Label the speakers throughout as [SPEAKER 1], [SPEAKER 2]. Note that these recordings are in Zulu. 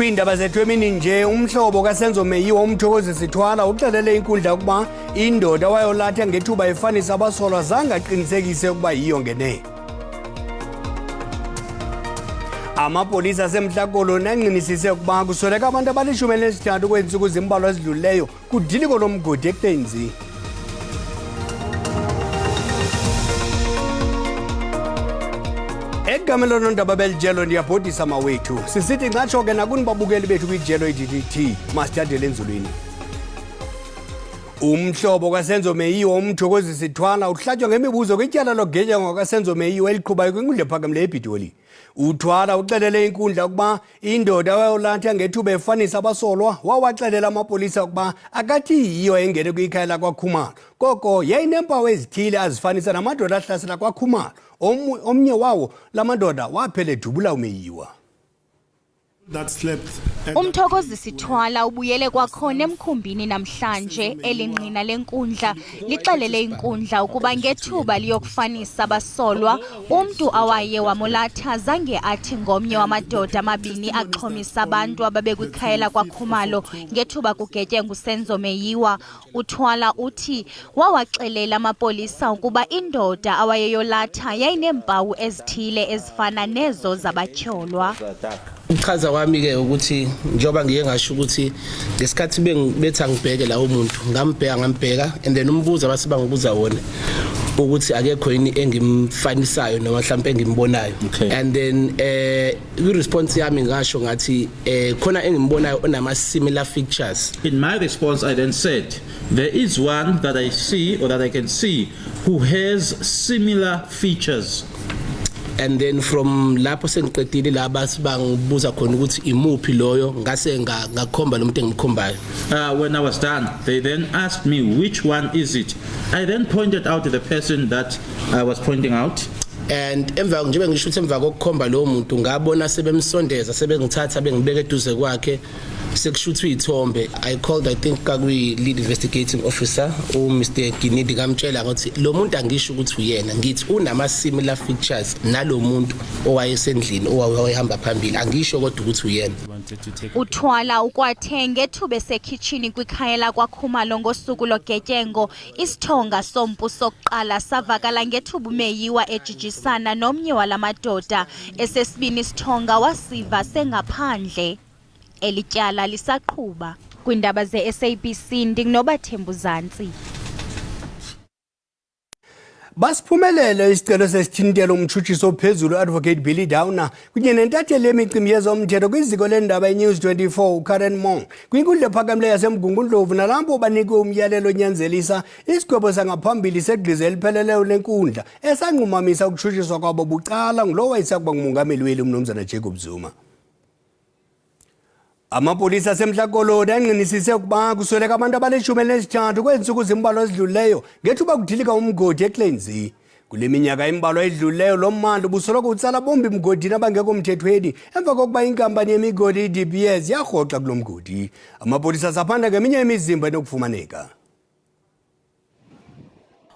[SPEAKER 1] Kwiindaba zethu emini nje umhlobo kaSenzo Meyiwa umthokozi sithwala uxelele inkundla ukuba indoda wayolatha ngethuba efanisa abasolwa zange aqinisekise ukuba yiyo ngenene. Amapolisa asemhlakoloni anqinisise ukuba kusweleka abantu abalishumi kweentsuku zimbalwa ezidlulileyo kudiliko lomgodi eKlenzini. Egamelo nondaba belijelo ndiyabhodisa mawethu sisithi ncatsho ke nakuni babukeli bethu kwijelo iDDT masithathele enzulwini. Umhlobo kaSenzo Meyiwa umthokozi sithwala uhlatywa ngemibuzo kwityala logetyengwa kaSenzo Meyiwa eliqhubayo kwinkundla ephakamileyo ePitoli. Uthwala uxelele inkundla ukuba indoda wayolatha ngethuba efanisa abasolwa wawaxelela amapolisa ukuba akathi yiyo engene kwikhaya lakwaKhumalo koko yayineempawu ezithile azifanisa namadoda ahlasela kwaKhumalo. Omnye wawo lamadoda waphela edubula uMeyiwa.
[SPEAKER 2] Umthokozi sithwala ubuyele kwakhona emkhumbini namhlanje elinqina lenkundla lixelele inkundla ukuba ngethuba liyokufanisa abasolwa umntu awaye wamolatha zange athi ngomnye wamadoda amabini axhomisa abantu ababekwikhaya lakwaKhumalo ngethuba kugetyengwa uSenzo Meyiwa. Uthwala uthi wawaxelela amapolisa ukuba indoda awayeyolatha yayineempawu ezithile ezifana nezo zabatyholwa.
[SPEAKER 3] Uchaza kwami ke ukuthi njoba ngiye ngasho ukuthi ngesikhathi bethi angibheke lawo muntu ngambheka and then umbuzo abasiba ngibuza wona ukuthi akekho yini engimfanisayo noma mhlawumbe engimbonayo and then response yami ngasho ngathi khona engimbonayo onama similar features.
[SPEAKER 4] In my response I then said there is one that I see or that I can see who has similar features.
[SPEAKER 3] And then from lapho sengiqedile laba sibangibuza khona ukuthi imuphi loyo ngase ngakhomba lo muntu engimkhombayo.
[SPEAKER 4] When I was done they then asked me which one is it. I then pointed out the person that I was pointing out.
[SPEAKER 3] And emva njengoba ngisho ukuthi emva kokukhomba lo muntu ngabona sebemsondeza sebengithatha bengibeka eduze kwakhe sekushuthi uyithombe. I called I think kakwi lead investigating officer Mr. Ginidi kamtshela ukuthi lo muntu angisho ukuthi uyena ngithi unama similar features nalo muntu owayesendlini owayehamba phambili angisho kodwa ukuthi uyena.
[SPEAKER 2] Uthwala ukwathe ngethuba esekitchen kwikhaya lakwaKhumalo ngosuku logetyengo isithonga sompu sokuqala savakala ngethuba uMeyiwa ejijisana nomnye walamadoda esesibini isithonga wasiva sengaphandle. Elityala lisaqhuba kwiindaba zeSABC ndinginobaThembu Zantsi.
[SPEAKER 1] Basiphumelele isicelo sesithintelo umtshutshiso ophezulu Advocate Billy Downer kunye nentatheli yemicimbi yezomthetho kwiziko lendaba eNews 24 uKaren Mong kwinkundla ephakamileyo yaseMgungundlovu nalapho banikwe umyalelo onyanzelisa isigwebo sangaphambili segqiza elipheleleyo lenkundla esanqumamisa ukutshutshiswa kwabo bucala ngulo wayesakuba ngumongameli weli uMnumzana Jacob Zuma. Amapolisa asemhlakoloni anqinisise ukuba kusweleka abantu abalishumi kweentsuku zimbalwa ezidlulileyo ngethuba kudilika umgodi eKlenzini. Kule minyaka imbalwa edlulileyo lo mmandla ubusoloko utsala bombi mgodini abangekho mthethweni emva kokuba inkampani yemigodi iDBS yarhoxa kulo mgodi. Amapolisa asaphanda ngeminye imizimba enokufumaneka.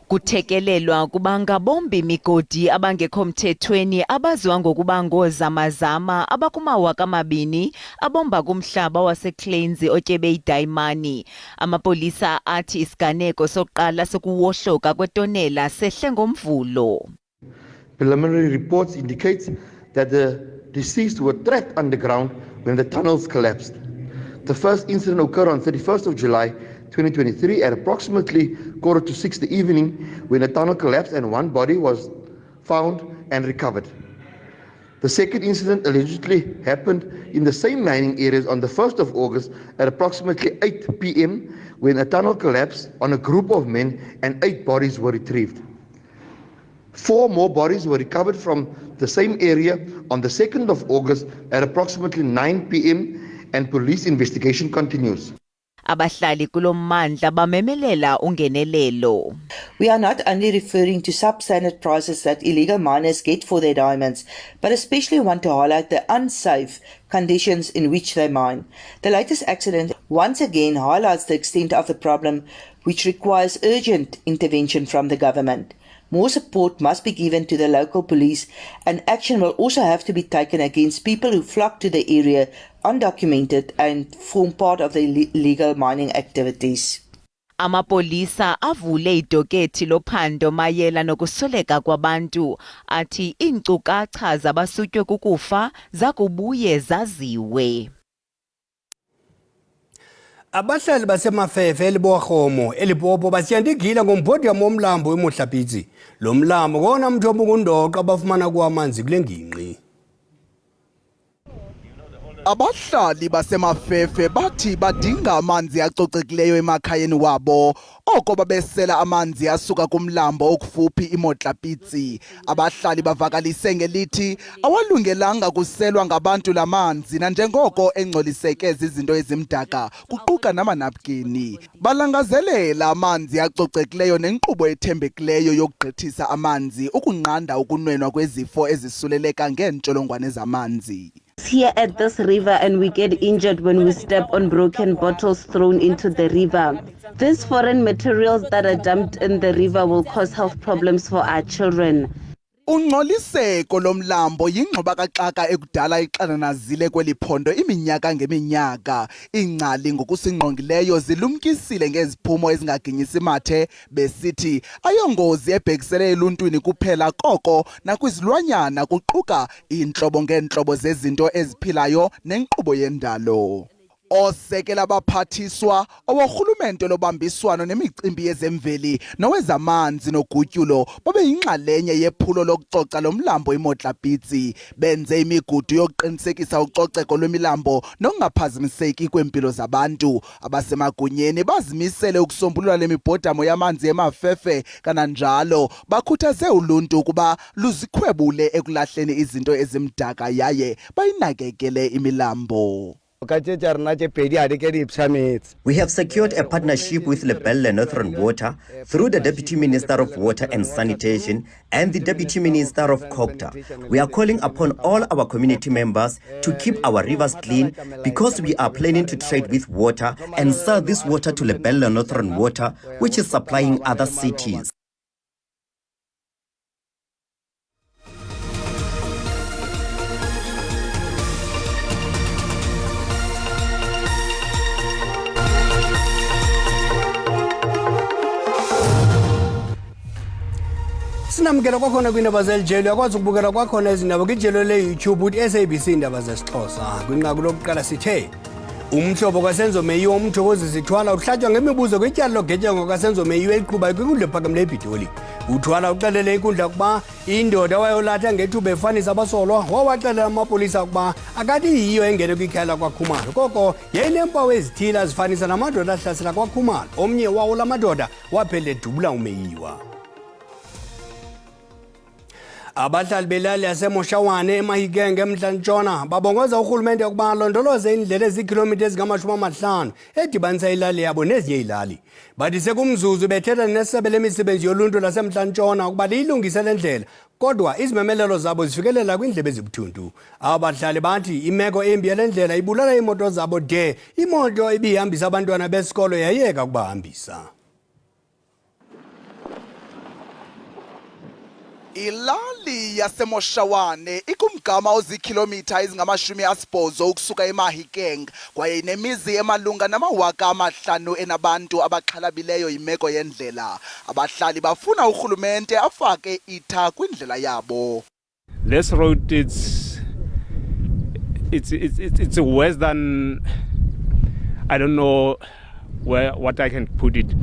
[SPEAKER 5] Kuthekelelwa kuba ngabombi imigodi abangekho mthethweni abaziwa ngokuba ngoozamazama abakumawaka amabini abomba kumhlaba waseKlenzini otyebe idayimani. Amapolisa athi isiganeko sokuqala sokuwohloka kwetonela sehle ngomvulo.
[SPEAKER 6] Preliminary reports indicate that the deceased were trapped underground when the tunnels collapsed. The first incident occurred on 31st of July 2023 at approximately 5:45 the evening when a tunnel collapsed and one body was found and recovered. The second incident allegedly happened in the same mining areas on the 1st of August at approximately 8 p.m. when a tunnel collapsed on a group of men and 8 bodies were retrieved. 4 more bodies were recovered from the same area on the 2nd of August at approximately 9 p.m. and police investigation continues.
[SPEAKER 5] Abahlali kulo mmandla bamemelela ungenelelo.
[SPEAKER 7] We are not only referring to substandard prices that illegal miners get for their diamonds, but especially want to highlight the unsafe conditions in which they mine. The latest accident once again highlights the extent of the problem, which requires urgent intervention from the government. More support must be given to the local police, and action will also have to be taken against people who flock to the area undocumented and form part of the illegal mining activities.
[SPEAKER 5] Amapolisa avule idokethi lophando mayela nokusoleka kwabantu athi iinkcukacha zabasutywe kukufa zakubuye zaziwe.
[SPEAKER 1] Abahlali basemafefe eliborhomo elipopo basiyandigila ngombhodamo womlambo weMohlapitsi. Lo mlambo kona mthombo kundoqo abafumana kuwamanzi kule ngingqi.
[SPEAKER 8] Abahlali basemafefe bathi badinga amanzi acocekileyo emakhayeni wabo. Oko babesela amanzi asuka kumlambo okufuphi iMohlapitsi. Abahlali bavakalise ngelithi awalungelanga kuselwa ngabantu lamanzi nanjengoko engcoliseke izinto ezimdaka kuquka namanapkini. Balangazelela amanzi acocekileyo nenkqubo ethembekileyo yokugqithisa amanzi ukunqanda ukunwenwa kwezifo ezisuleleka ngeentsholongwane zamanzi.
[SPEAKER 9] Here at this river, and we get injured when we step on broken bottles thrown into the river. These foreign materials that are dumped in the river will cause health problems for our children.
[SPEAKER 8] Ungcoliseko lomlambo yingxubakaxaka ekudala ixananazile kweli phondo iminyaka ngeminyaka. Ingcali ngokusingqongileyo zilumkisile ngeziphumo ezingaginyisi mathe besithi ayongozi ebhekisele eluntwini kuphela koko nakwizilwanyana kuquka iintlobo ngeentlobo zezinto eziphilayo nenkqubo yendalo. Osekela abaphathiswa oworhulumente lobambiswano nemicimbi yezemveli nowezamanzi nogutyulo babe yinxalenye yephulo lokucoca lomlambo iMohlapitsi. Benze imigudu yokuqinisekisa ucoceko lwemilambo nokungaphazamiseki kwempilo zabantu. Abasemagunyeni bazimisele ukusombulula le mibhodamo yamanzi emafefe, kananjalo bakhuthaze uluntu ukuba luzikhwebule ekulahleni izinto ezimdaka yaye bayinakekele imilambo.
[SPEAKER 10] We have secured a partnership with Lebelle Northern Water through the Deputy Minister of Water and Sanitation and the Deputy Minister of Cocta. We are calling upon all our community members to keep our rivers clean because we are planning to trade with water and sell this water to Lebelle Northern Water, which is supplying other cities.
[SPEAKER 1] Sinamkela kwakhona kwiindaba zelijelo uyakwazi ukubukela kwakhona izindaba kwijelo le-YouTube uthi SABC Iindaba zesiXhosa. Kwinqaku lokuqala sithe umhlobo kaSenzo Meyiwa umthokozi sithwala uhlatywa ngemibuzo kwityala logetyengo kaSenzo Meyiwa eliqhubayo kwinkundla ephakamileyo ePitoli. Uthwala uxelele inkundla ukuba indoda wayolatha ngethuba efanisa abasolwa wawaxelela amapolisa ukuba akade yiyo engene kwikhaya lakwaKhumalo koko yayineempawu ezithile azifanisa namadoda ahlasela kwaKhumalo. Omnye wawo la madoda waphela edubula uMeyiwa. Abahlali belali yaseMoshawane eMahikenge eMntla-Ntshona babongoza urhulumente ukuba alondoloze indlela ezikhilomitha ezingama-50 edibanisa ilali yabo nezinye ilali. Bathi sekumzuzu bethetha nesebe lemisebenzi yoluntu laseMntla-Ntshona ukuba liyilungise le ndlela, kodwa izimemelelo zabo zifikelela kwiindlebe ezibuthuntu. Abahlali bathi imeko embi yale ndlela ibulala iimoto zabo de imoto ibihambisa abantwana besikolo yayeka ukubahambisa.
[SPEAKER 8] Ilali yaseMoshawane ikumgama ozikhilomitha ezingama-80 ukusuka eMahikeng kwaye inemizi emalunga nama-5,000 enabantu abaxhalabileyo yimeko yendlela. Abahlali bafuna urhulumente afake itha kwindlela yabo.
[SPEAKER 11] This road it's worse than, I don't know what I can put it.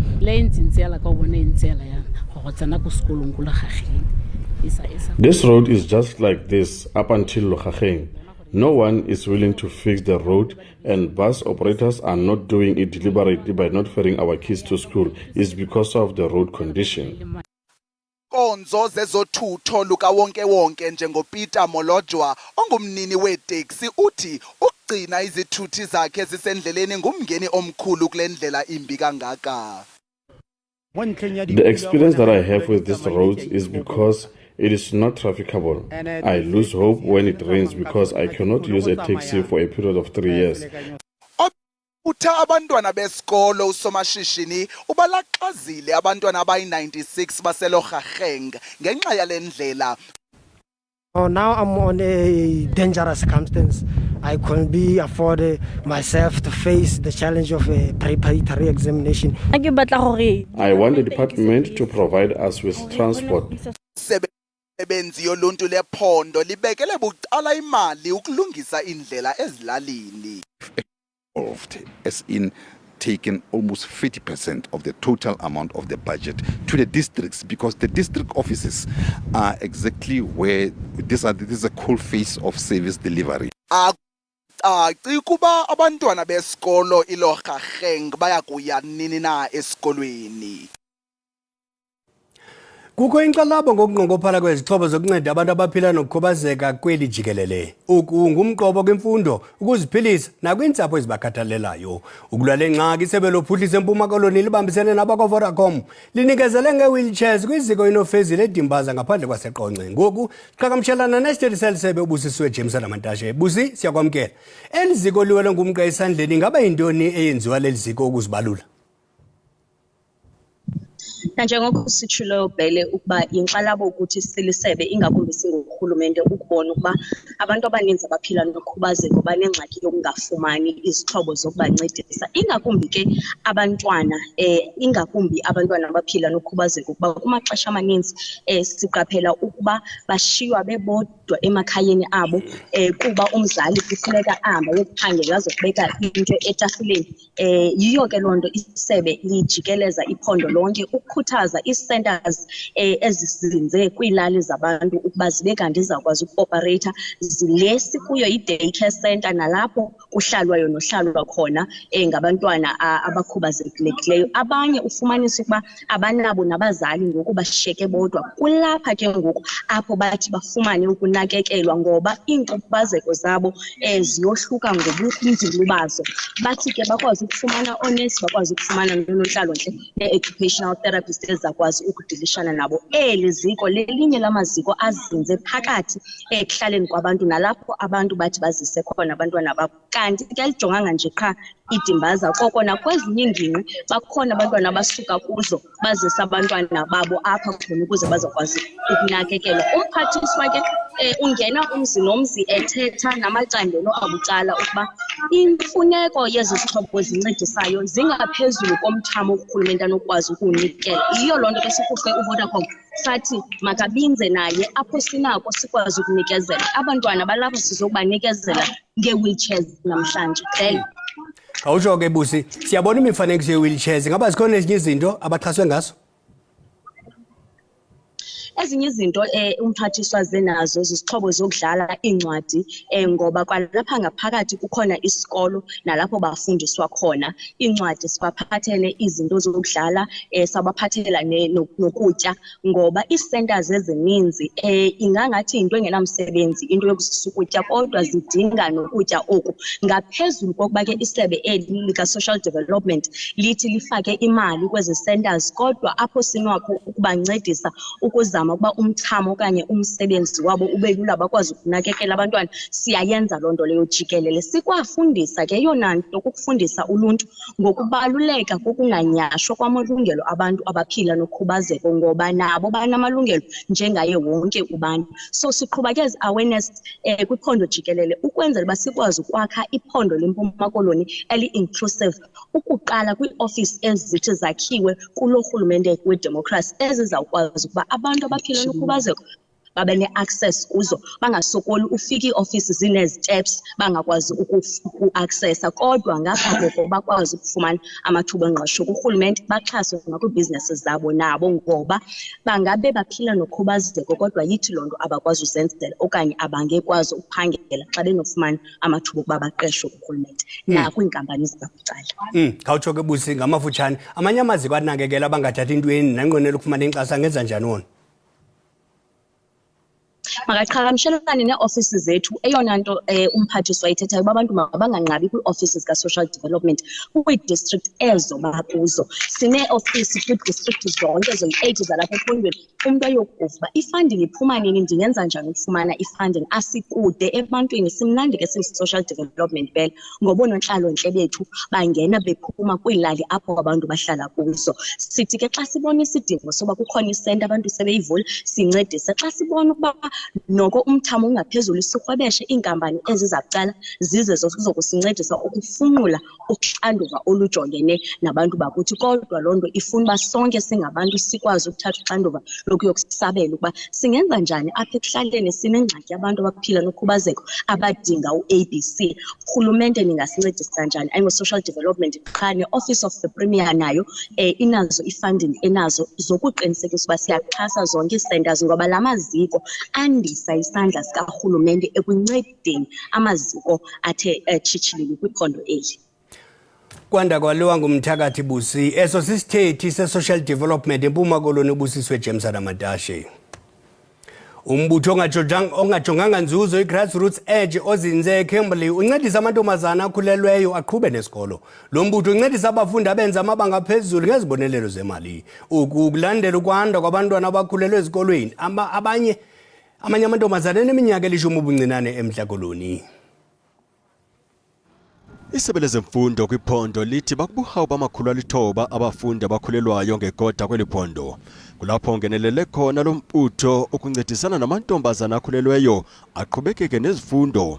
[SPEAKER 12] This road is just like this up until Lochacheng. No one is willing to fix the road, and bus operators are not doing it deliberately by not ferrying our kids to school. It's because of the road condition.
[SPEAKER 8] Konzo zezothutho lukawonke-wonke njengoPeter Molojwa ongumnini weeteksi uthi ukugcina izithuthi zakhe zisendleleni ngumngeni omkhulu kule ndlela imbi kangaka.
[SPEAKER 12] The experience that I have with this road is because it is not trafficable. I lose hope when it rains because I cannot use a taxi for a period of 3 years.
[SPEAKER 8] Utha abantwana besikolo usomashishini ubalaxazile abantwana abayi-96 baseLochageng ngenxa yale ndlela.
[SPEAKER 13] Oh, now I'm on a dangerous circumstance. I couldn't be afford myself to face the challenge of a preparatory examination.
[SPEAKER 12] I want the department to provide us with transport.
[SPEAKER 8] Sebenzi yoluntu lephondo libekele bucala imali ukulungisa indlela ezilalini.
[SPEAKER 14] As in taken almost 50% of the total amount of the budget to the districts, because the district offices are exactly where this is a cold face of service delivery.
[SPEAKER 8] Kuba abantwana besikolo iLochageng bayakuya nini na esikolweni.
[SPEAKER 1] Kukho inkxalabo ngokunqongophala kwezixhobo zokunceda abantu abaphila nokukhubazeka kweli jikelele. Oku ngumqobo kwimfundo, ukuziphilisa nakwintsapho ezibakhathalelayo. Ukulwa le ngxaki isebe lophuhliso eMpuma Koloni libambisene nabakwa-Vodacom linikezele ngee-wheelchairs kwiziko inofezile edimbaza ngaphandle kwaseQonce. Ngoku siqhagamshelana nesitheli seli sebe ubusisiwe James Alamantashe. Busi, siyakwamkela. Eli ziko liwele ngumqa esandleni, ingaba yintoni eyenziwa leli ziko ukuzibalula?
[SPEAKER 15] Nanjengoko sitshilo Bhele ukuba inxalabo ukuthi silisebe ingakumbi singurhulumente ukubona ukuba abantu abaninzi abaphila nokhubazeko banengxaki yokungafumani izixhobo zokubancedisa, ingakumbi ke abantwana ingakumbi abantwana abaphila nokhubazeko ukuba kumaxesha amaninzi siqaphela ukuba bashiywa bebodwa emakhayeni abo kuba umzali kufuneka ahambe yokuphangela azokubeka into etafuleni. Yiyo ke loo nto isebe lijikeleza iphondo lonke ukukhuthaza ii-centers ezizinze kwiilali zabantu ukuba zibe kanti zizawukwazi ukuoperata. Le sikuyo i-daycare center nalapho kuhlalwayo nohlalwa khona ngabantwana abakhubazekileyo. Abanye ufumanisa ukuba abanabo nabazali ngoku bashiyeke bodwa. Kulapha ke ngoku apho bathi bafumane ukunakekelwa ngoba iinkcubazeko zabo ziyohluka ngobunzulu bazo. Bathi ke bakwazi ukufumana oonesi, bakwazi ukufumana noonontlalontle ne-occupational therapist ezakwazi ukudilishana nabo. Eli ziko lelinye lamaziko azinze phakathi ekuhlaleni kwabantu nalapho abantu bathi bazise khona abantwana babo. Kanti ke lijonganga nje qha idimbaza koko nakwezinye iingingqi bakhona abantwana abasuka kuzo bazisa abantwana babo apha khona ukuze bazakwazi ukunakekelwa. Umphathiswa ke ungena umzi nomzi ethetha namacandelo abucala ukuba imfuneko yezixhobo zincedisayo zingaphezulu komthamo urhulumente anokwazi ukuwunikela. Yiyo loo nto ke sikuhle uVodacom sathi makabinze naye apho sinako sikwazi ukunikezela abantwana balapho sizokubanikezela ngee-wheelchairs namhlanje.
[SPEAKER 1] Awutsho ke Busi, siyabona imifanekiso ye-wheelchairs, ngaba zikhona ezinye izinto abaxhaswe ngazo?
[SPEAKER 15] Ezinye izinto umphathiswa zenazo zizixhobo zokudlala iincwadi ngoba kwalapha ngaphakathi kukhona isikolo nalapho bafundiswa khona. Iincwadi sibaphathele izinto zokudlala, sabaphathela nokutya ngoba ii-centers ezininzi ingangathi into engenamsebenzi into yokusisa ukutya kodwa zidinga nokutya oku. Ngaphezulu kokuba ke isebe eli lika-social development lithi lifake imali kwezi centers, kodwa apho sinakho ukubancedisa ukuzama ukuba umthamo okanye umsebenzi wabo ube lula bakwazi ukunakekela abantwana, siyayenza loo nto leyo jikelele. Sikwafundisa ke yona nto kukufundisa uluntu ngokubaluleka kokunganyashwa kwamalungelo abantu abaphila nokhubazeko ngoba nabo banamalungelo njengaye wonke ubani. So siqhuba ke ezi-awareness kwiphondo jikelele ukwenzela uba sikwazi ukwakha iphondo leMpuma Koloni eli-inclusive, ukuqala kwii-ofisi ezithi zakhiwe kulo rhulumente wedemokhrasi ezizawukwazi ukuba abantu abaphila nokhubazeko babe ne-access kuzo, bangasokoli ufika ii-ofisi zinezi-steps bangakwazi uku-accessa, kodwa ngapha koko bakwazi ukufumana amathuba engqesho kurhulumente, baxhaswe nakwiibhizinesi zabo nabo ngoba bangabe baphila nokhubazeko kodwa yithi loo nto abakwazi uzenzela okanye abangekwazi ukuphangela xa benofumana amathuba okuba baqeshwe kurhulumente nakwiinkampani zabucala.
[SPEAKER 1] Khawutsho ke Busi ngamafutshane, amanye amaziko anakekela abangathathi intweni nanqwenela ukufumana inkxaso angenza njani wona?
[SPEAKER 15] makaqhagamshelane nee-ofisi zethu. Eyona nto umphathiswa ayithethayo uba abantu mabanganqabi kwii-ofisi zika-social development kwii-district ezo bakuzo. Sinee-ofisi kwii-district zonke zoyi-8 zalapha ephondweni. Umntu ayokuva uba ifunding iphuma nini, ndingenza njani ukufumana ifunding. Asikude ebantwini, simnandi ke singu-social development bele, ngoba oonontlalontle bethu bangena bephuma kwiilali apho abantu bahlala kuzo. Sithi ke xa sibona isidingo soba kukhona isenta abantu sebeyivula, sincedise. Xa sibona ukuba noko umthamo ungaphezulu, sikrwebeshe iinkampani ezizakucala zize zokusincedisa ukufunqula uxanduva olujongene nabantu bakuthi. Kodwa loo nto ifuna uba sonke singabantu sikwazi ukuthatha uxanduva lokuyokusabela ukuba singenza njani apha ekuhlaleni sinengxaki yabantu abaphila nokhubazeko abadinga u-ABC. Urhulumente ningasincedisa njani? Ayingo-social development qha, ne-Office of the Premier nayo inazo i-funding enazo zokuqinisekisa uba siyaxhasa zonke ii-centers, ngoba la maziko andisa isandla sikarhulumente ekuncedeni amaziko athe tshitshilili kwiphondo eli.
[SPEAKER 1] Kwanda kwaliwa ngumthakathi Busi, eso sisithethi se-social development eMpuma Koloni ubusiswe James Adamadashe. Umbutho ongajonganga nzuzo i-Grassroots Edge ozinze Kimberley uncedisa amantombazana akhulelweyo aqhube nesikolo. Lo mbutho uncedisa abafundi abenza amabanga aphezulu ngezibonelelo zemali. Ukulandela ukwanda kwabantwana abakhulelwe ezikolweni, amanye amantombazana eneminyaka elishumi ubuncinane eMntla Koloni.
[SPEAKER 16] Isebe lezemfundo kwiphondo lithi bakubuhawu bama-900 abafundi abakhulelwayo ngekota kweli phondo. Kulapho ngenelele khona lo mbutho ukuncedisana namantombazana akhulelweyo aqhubekeke nezifundo.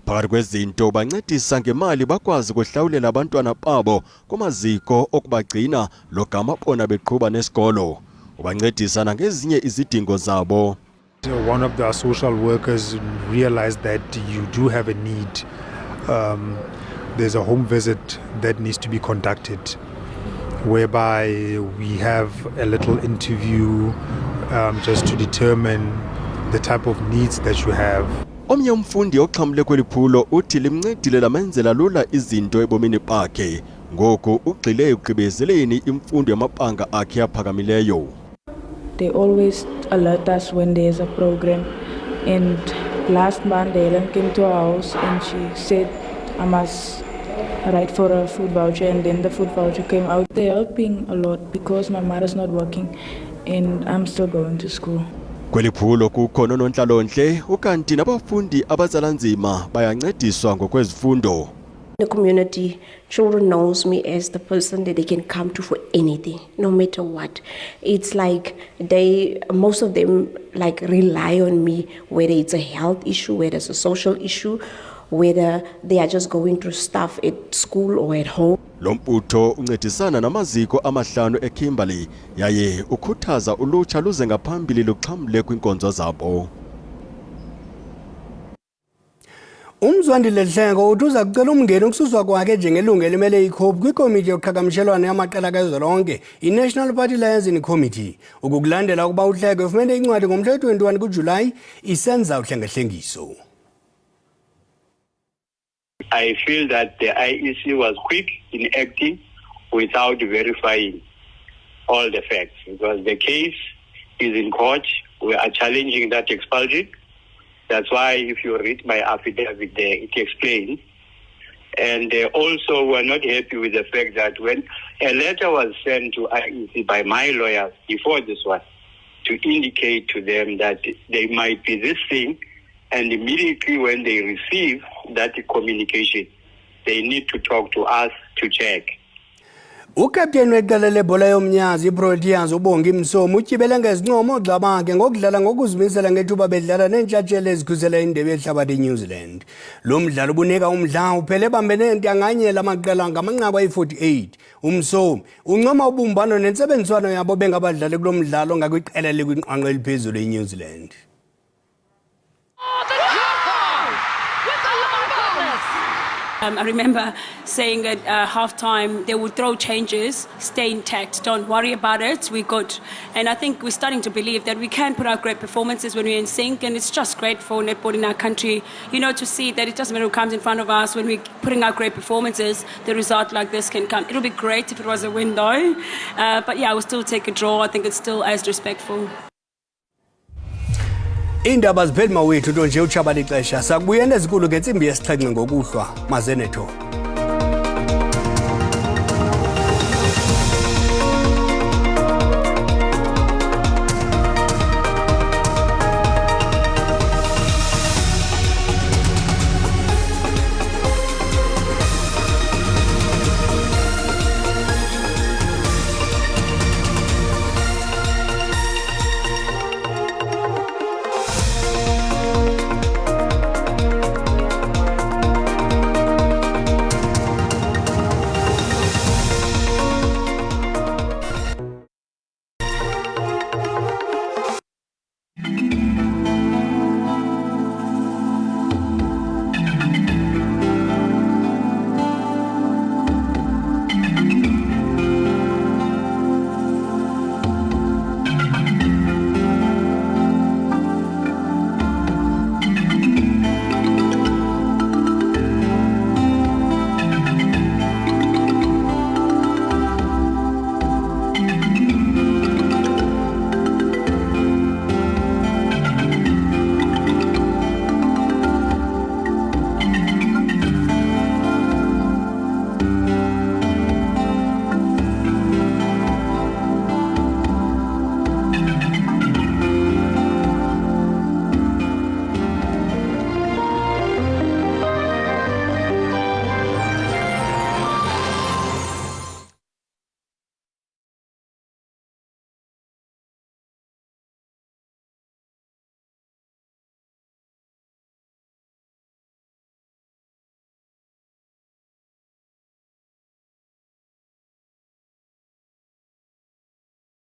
[SPEAKER 16] Phakathi kwezinto bancedisa ngemali bakwazi ukuhlawulela abantwana babo kumaziko okubagcina logama bona beqhuba nesikolo. Ubancedisa nangezinye izidingo zabo.
[SPEAKER 17] One of the social workers realized that you do have a need. There's a home visit that needs to be conducted, whereby we have a little interview just to determine the type of needs that you have.
[SPEAKER 16] Omnye umfundi oxhamle kweli phulo uthi limncedile lamenzela lula izinto ebomini bakhe. Ngoku ugxile ekuqibezeleni imfundo yamabanga akhe aphakamileyo.
[SPEAKER 18] They always alert us when there's a program, and last month Helen came to our house and she said I must write for a food voucher, and then the food voucher came out. They're helping a lot because my mother's not working and I'm still going to school.
[SPEAKER 16] Kweli phulo kukhona nontlalontle ukanti nabafundi abazala nzima bayancediswa ngokwezifundo.
[SPEAKER 19] The community, children knows me as the person that they can come to for anything, no matter what. It's like most of them like rely on me, whether it's a health issue, whether it's a social issue, whether they are just going through stuff at school or at home.
[SPEAKER 16] Lo mbutho uncedisana namaziko amahlanu eKimberley yaye ukhuthaza ulutsha luze ngaphambili luxhamle kwinkonzo zabo.
[SPEAKER 1] Umzwandile Hlengo uthi uza kucela umngeni ukususwa kwakhe njengelungu elimele ikhophi kwikomiti yoqhagamshelwano yamaqela kazwelonke i-National Party Liaison Committee. Ukukulandela ukuba uHlego ufumene incwadi ngomhla we-21 kuJulayi isenza uhlengahlengiso.
[SPEAKER 20] I feel that the IEC was quick in acting without verifying all the facts, because the case is in court. We are challenging that expulsion. That's why if you read my affidavit there, it explains. And also we're not happy with the fact that when a letter was sent to IEC by my lawyers before this one to indicate to them that there might be this thing, and immediately when they receive that communication, they need to talk to us to check.
[SPEAKER 1] Ukapteni weqela lebhola yomnyazi iProteas uBongi Msomo utyibele ngezincomo ogxa bakhe ngokudlala ngokuzimisela ngethuba bedlala neentshatsheli ezikhusela indebe yehlabathi eNew Zealand. Lo mdlalo ubunika umdla uphele ebambene ntanganyela amaqela ngamanqaku ayi-48. Umsomo uncoma ubumbano nentsebenziswano yabo bengabadlali kulo mdlalo ngakwiqela likwinqwanqwa eliphezulu eNew Zealand.
[SPEAKER 21] I remember saying at halftime they would throw changes, stay intact, don't worry about it, we're good. And I think we're starting to believe that we can put out great performances when we're in sync, and it's just great for netball in our country, you know, to see that it doesn't matter who comes in front of us. When we're putting out great performances, the result like this can come. It'll be great if it was a win though, but yeah, I will still take a draw. I think it's still as respectful.
[SPEAKER 1] Iindaba zipheli mawethu nto nje utshaba lixesha. Sakubuya nezikulu ngentsimbi yesixhenxe ngokuhlwa. Mazenetho.